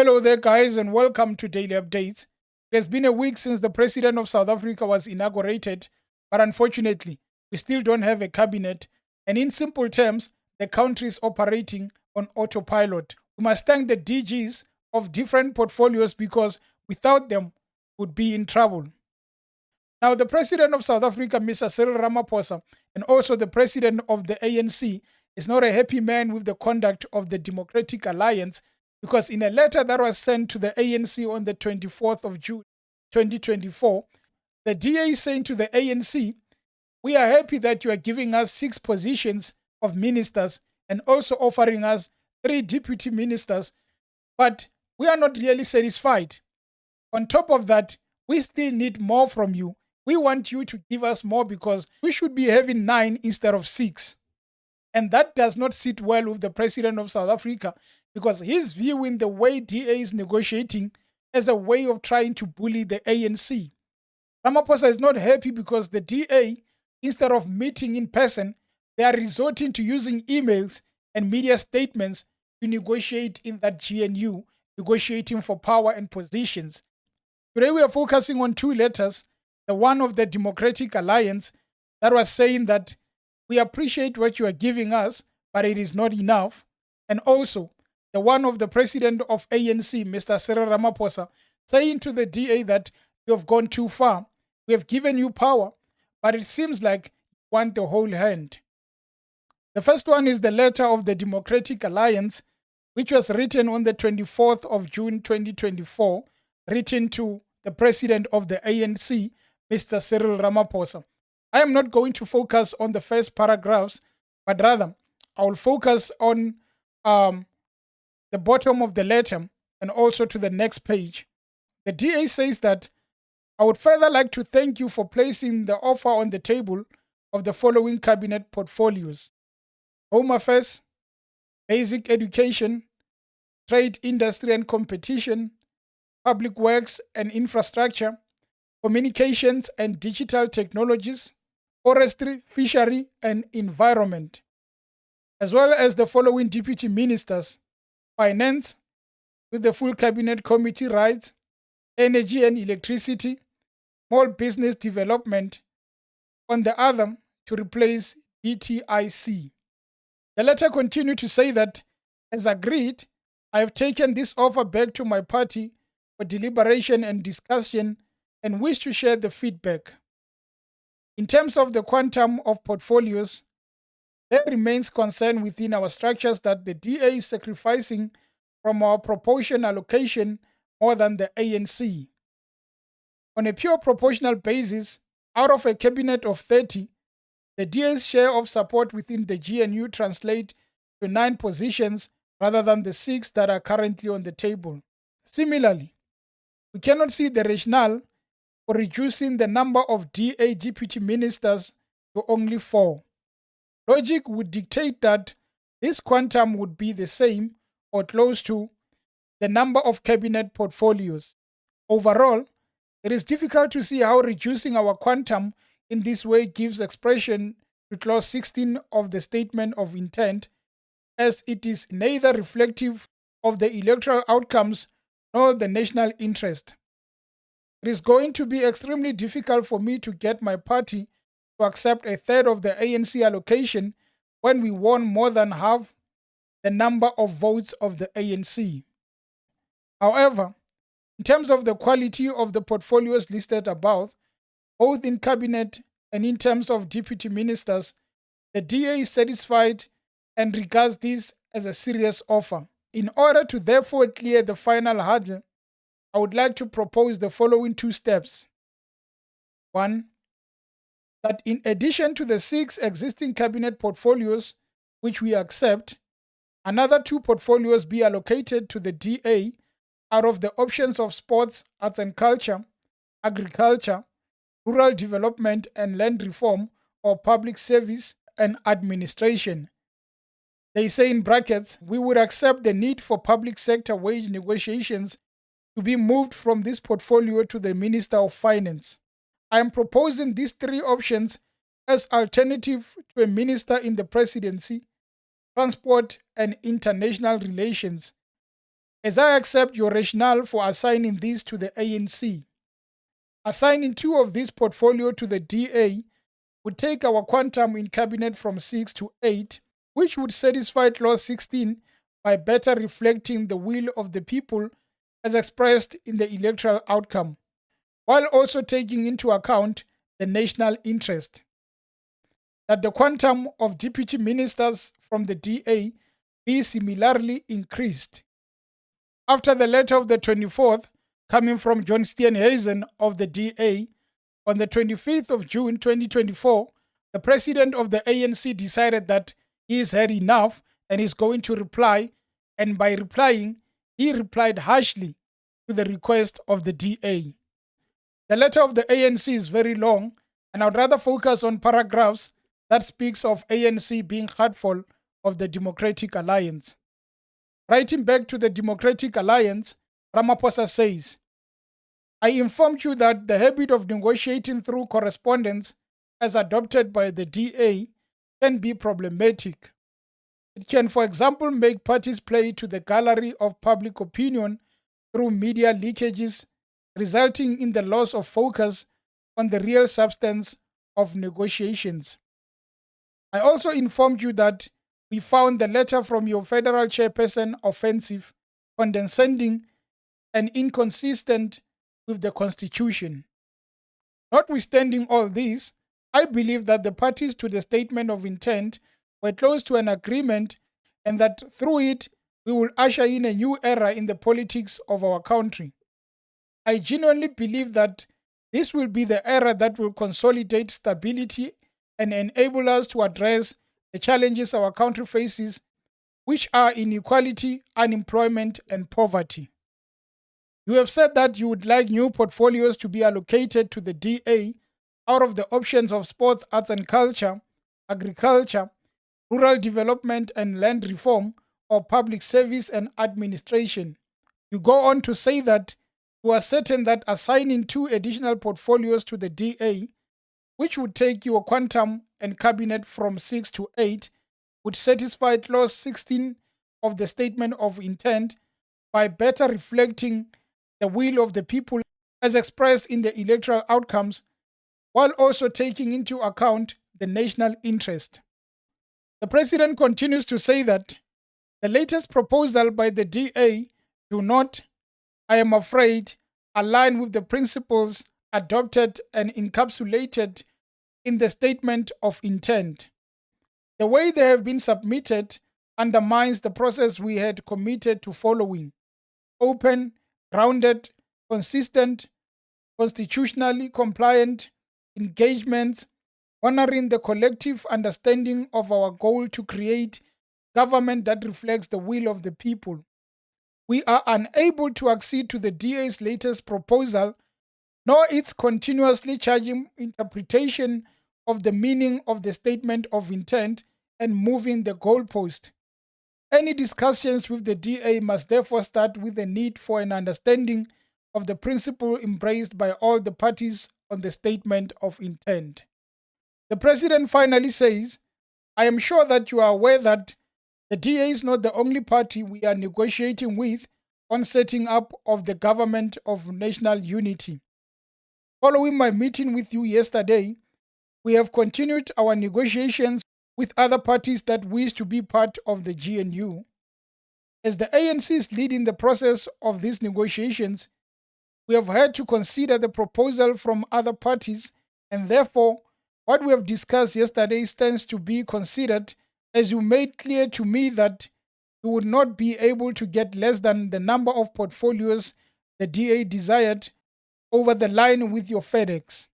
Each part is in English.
Hello there, guys, and welcome to Daily Updates. It has been a week since the President of South Africa was inaugurated, but unfortunately, we still don't have a cabinet. And in simple terms, the country is operating on autopilot. We must thank the DGs of different portfolios because without them, we would be in trouble. Now, the President of South Africa, Mr. Cyril Ramaphosa, and also the President of the ANC, is not a happy man with the conduct of the Democratic Alliance because in a letter that was sent to the ANC on the 24th of June 2024, the DA is saying to the ANC, "We are happy that you are giving us 6 positions of ministers and also offering us 3 deputy ministers, but we are not really satisfied. On top of that, we still need more from you. We want you to give us more because we should be having 9 instead of 6. And that does not sit well with the President of South Africa because he's viewing the way DA is negotiating as a way of trying to bully the ANC. Ramaphosa is not happy because the DA, instead of meeting in person, they are resorting to using emails and media statements to negotiate in that GNU, negotiating for power and positions. Today we are focusing on 2 letters, the one of the Democratic Alliance that was saying that we appreciate what you are giving us, but it is not enough, and also the one of the President of ANC, Mr. Cyril Ramaphosa, saying to the DA that you have gone too far, we have given you power, but it seems like you want the whole hand. The first one is the letter of the Democratic Alliance, which was written on the 24th of June 2024, written to the President of the ANC, Mr. Cyril Ramaphosa. I am not going to focus on the first paragraphs, but rather I will focus on the bottom of the letter and also to the next page. The DA says that I would further like to thank you for placing the offer on the table of the following cabinet portfolios: Home Affairs, Basic Education, Trade, Industry and Competition, Public Works and Infrastructure, Communications and Digital Technologies, Forestry, Fishery and Environment, as well as the following deputy ministers: Finance, with the full cabinet committee rights, Energy and Electricity, Small Business Development, on the other to replace DTIC. The letter continued to say that, as agreed, I have taken this offer back to my party for deliberation and discussion and wish to share the feedback. In terms of the quantum of portfolios, there remains concern within our structures that the DA is sacrificing from our proportion allocation more than the ANC. On a pure proportional basis, out of a cabinet of 30, the DA's share of support within the GNU translate to 9 positions rather than the 6 that are currently on the table. Similarly, we cannot see the rationale for reducing the number of DA deputy ministers to only 4. Logic would dictate that this quantum would be the same or close to the number of cabinet portfolios. Overall, it is difficult to see how reducing our quantum in this way gives expression to clause 16 of the statement of intent, as it is neither reflective of the electoral outcomes nor the national interest. It is going to be extremely difficult for me to get my party to accept a third of the ANC allocation when we won more than half the number of votes of the ANC. However, in terms of the quality of the portfolios listed above, both in cabinet and in terms of deputy ministers, the DA is satisfied and regards this as a serious offer. In order to therefore clear the final hurdle, I would like to propose the following 2 steps. 1. That in addition to the 6 existing cabinet portfolios which we accept, another 2 portfolios be allocated to the DA out of the options of sports, arts and culture, agriculture, rural development and land reform, or public service and administration. They say in brackets, we would accept the need for public sector wage negotiations to be moved from this portfolio to the Minister of Finance. I am proposing these 3 options as alternative to a minister in the presidency, transport and international relations, as I accept your rationale for assigning these to the ANC. Assigning 2 of these portfolio to the DA would take our quantum in cabinet from 6 to 8, which would satisfy clause 16 by better reflecting the will of the people as expressed in the electoral outcome, while also taking into account the national interest. That the quantum of deputy ministers from the DA be similarly increased. After the letter of the 24th, coming from John Steenhuisen of the DA, on the 25th of June 2024, the president of the ANC decided that he has had enough and is going to reply, and by replying, he replied harshly to the request of the DA. The letter of the ANC is very long, and I'd rather focus on paragraphs that speaks of ANC being heartful of the Democratic Alliance. Writing back to the Democratic Alliance, Ramaphosa says, I informed you that the habit of negotiating through correspondence as adopted by the DA can be problematic. It can, for example, make parties play to the gallery of public opinion through media leakages, resulting in the loss of focus on the real substance of negotiations. I also informed you that we found the letter from your federal chairperson offensive, condescending, and inconsistent with the Constitution. Notwithstanding all this, I believe that the parties to the statement of intent were close to an agreement and that through it, we will usher in a new era in the politics of our country. I genuinely believe that this will be the era that will consolidate stability and enable us to address the challenges our country faces, which are inequality, unemployment, and poverty. You have said that you would like new portfolios to be allocated to the DA out of the options of sports, arts and culture, agriculture, rural development and land reform, or public service and administration. You go on to say that you are certain that assigning 2 additional portfolios to the DA, which would take your quantum and cabinet from 6 to 8, would satisfy clause 16 of the statement of intent by better reflecting the will of the people as expressed in the electoral outcomes, while also taking into account the national interest. The president continues to say that the latest proposal by the DA do not, I am afraid, align with the principles adopted and encapsulated in the statement of intent. The way they have been submitted undermines the process we had committed to following: open, grounded, consistent, constitutionally compliant engagements, honoring the collective understanding of our goal to create government that reflects the will of the people. We are unable to accede to the DA's latest proposal, nor its continuously changing interpretation of the meaning of the statement of intent and moving the goalpost. Any discussions with the DA must therefore start with the need for an understanding of the principle embraced by all the parties on the statement of intent. The president finally says, I am sure that you are aware that the DA is not the only party we are negotiating with on setting up of the government of national unity. Following my meeting with you yesterday, we have continued our negotiations with other parties that wish to be part of the GNU. As the ANC is leading the process of these negotiations, we have had to consider the proposal from other parties, and therefore, what we have discussed yesterday stands to be considered, as you made clear to me that you would not be able to get less than the number of portfolios the DA desired over the line with your FedEx.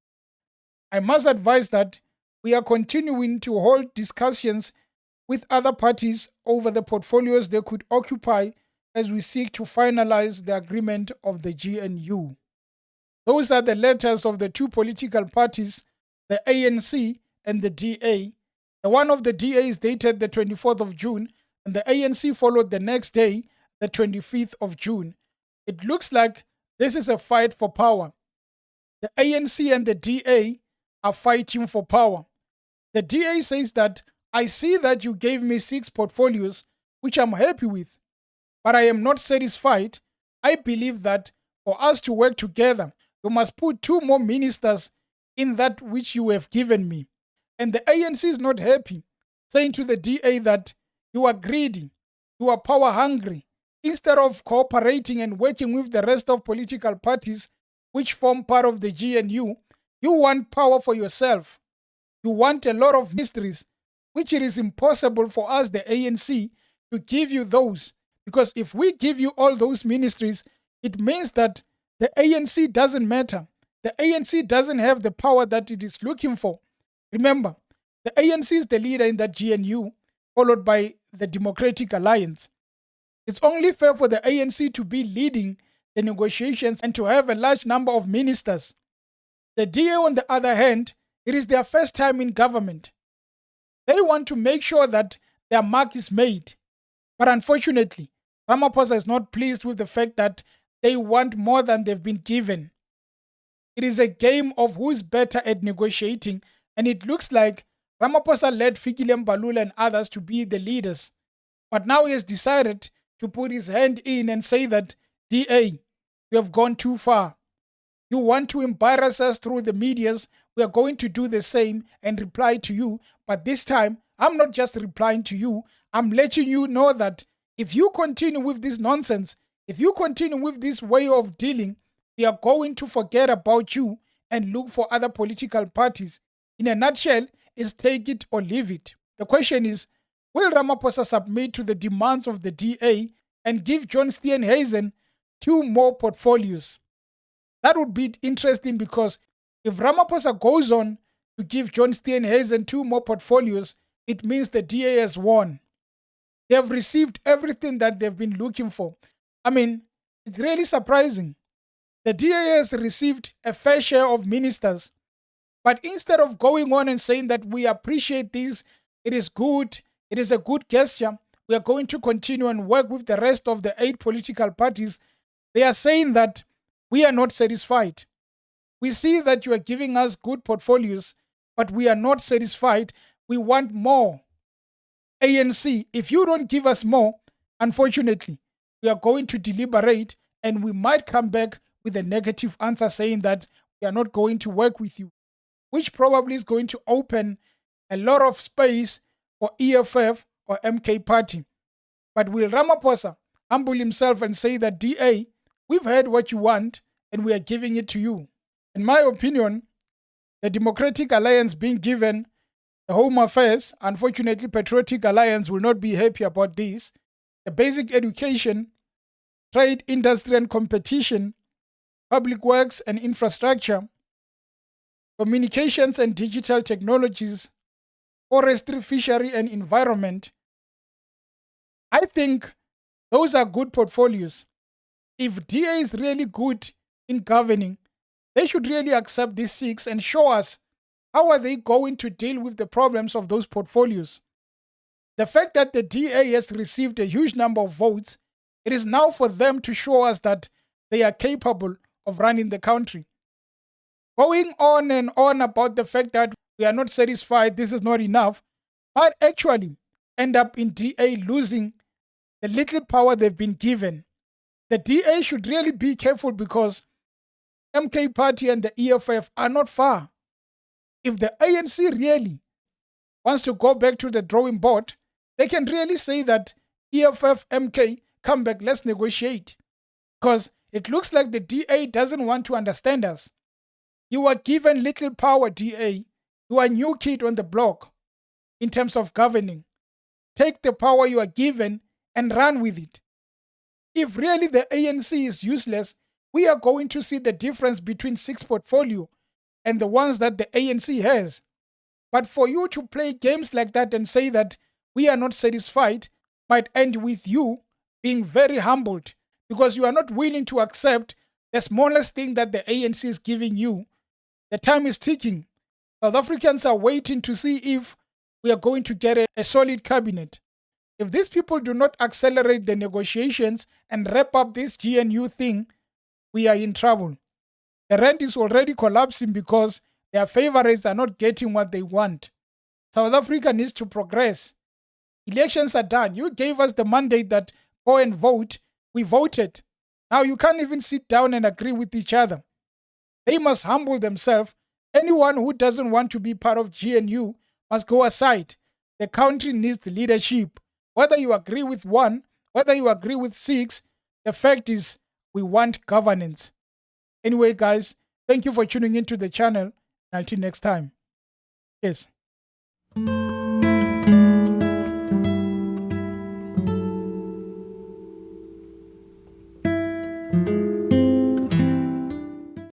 I must advise that we are continuing to hold discussions with other parties over the portfolios they could occupy as we seek to finalize the agreement of the GNU. Those are the letters of the 2 political parties, the ANC and the DA. The one of the DA is dated the 24th of June, and the ANC followed the next day, the 25th of June. It looks like this is a fight for power. The ANC and the DA are fighting for power. The DA says that I see that you gave me 6 portfolios, which I'm happy with. but I am not satisfied. I believe that for us to work together, you must put 2 more ministers in that which you have given me. And the ANC is not happy, saying to the DA that you are greedy, you are power hungry. Instead of cooperating and working with the rest of political parties which form part of the GNU, you want power for yourself. You want a lot of mysteries, which it is impossible for us, the ANC, to give you those. Because if we give you all those ministries, it means that the ANC doesn't matter. The ANC doesn't have the power that it is looking for. Remember, the ANC is the leader in that GNU, followed by the Democratic Alliance. It's only fair for the ANC to be leading the negotiations and to have a large number of ministers. The DA, on the other hand, it is their first time in government. They want to make sure that their mark is made. But unfortunately, Ramaphosa is not pleased with the fact that they want more than they've been given. It is a game of who is better at negotiating, and it looks like Ramaphosa led Fikile Mbalula and others to be the leaders. But now he has decided to put his hand in and say that, DA, you have gone too far. You want to embarrass us through the medias. We are going to do the same and reply to you. But this time, I'm not just replying to you. I'm letting you know that if you continue with this nonsense, if you continue with this way of dealing, we are going to forget about you and look for other political parties. In a nutshell, it's take it or leave it. The question is, will Ramaphosa submit to the demands of the DA and give John Steenhuisen 2 more portfolios? That would be interesting, because if Ramaphosa goes on to give John Steenhuisen 2 more portfolios, it means the DA has won. They have received everything that they've been looking for. I mean, it's really surprising. The DA has received a fair share of ministers, but instead of going on and saying that we appreciate this, it is good, it is a good gesture, we are going to continue and work with the rest of the 8 political parties, they are saying that we are not satisfied. We see that you are giving us good portfolios, but we are not satisfied. We want more. ANC, if you don't give us more, unfortunately, we are going to deliberate and we might come back with a negative answer saying that we are not going to work with you, which probably is going to open a lot of space for EFF or MK party. But will Ramaphosa humble himself and say that, DA, we've heard what you want and we are giving it to you? In my opinion, the Democratic Alliance being given the Home Affairs, unfortunately, Patriotic Alliance will not be happy about this. The basic education, trade, industry and competition, public works and infrastructure, communications and digital technologies, forestry, fishery and environment. I think those are good portfolios. If DA is really good in governing, they should really accept these 6 and show us how are they going to deal with the problems of those portfolios. The fact that the DA has received a huge number of votes, it is now for them to show us that they are capable of running the country. Going on and on about the fact that we are not satisfied, this is not enough, might actually end up in DA losing the little power they've been given. The DA should really be careful, because MK Party and the EFF are not far. If the ANC really wants to go back to the drawing board, they can really say that EFF, MK, come back, let's negotiate. Because it looks like the DA doesn't want to understand us. You are given little power, DA. You are a new kid on the block in terms of governing. Take the power you are given and run with it. If really the ANC is useless, we are going to see the difference between 6 portfolio and the ones that the ANC has. But for you to play games like that and say that we are not satisfied might end with you being very humbled, because you are not willing to accept the smallest thing that the ANC is giving you. The time is ticking. South Africans are waiting to see if we are going to get a solid cabinet. If these people do not accelerate the negotiations and wrap up this GNU thing, we are in trouble. The rand is already collapsing because their favorites are not getting what they want. South Africa needs to progress. Elections are done. You gave us the mandate that go and vote. We voted. Now you can't even sit down and agree with each other. They must humble themselves. Anyone who doesn't want to be part of GNU must go aside. The country needs leadership. Whether you agree with one, whether you agree with six, the fact is we want governance. Anyway, guys, thank you for tuning into the channel. Until next time. Yes.